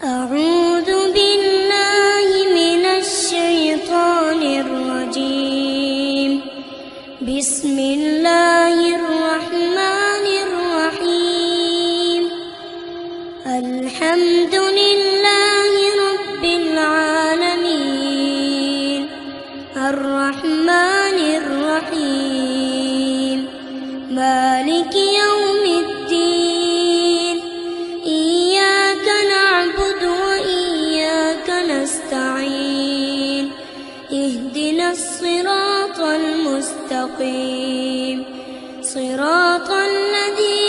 أعوذ بالله من الشيطان الرجيم. بسم الله الرحمن الرحيم. الحمد لله رب العالمين الرحمن الرحيم مالك يوم الدين. إياك نعبد وإياك نستعين. اهدنا الصراط المستقيم صراط الذين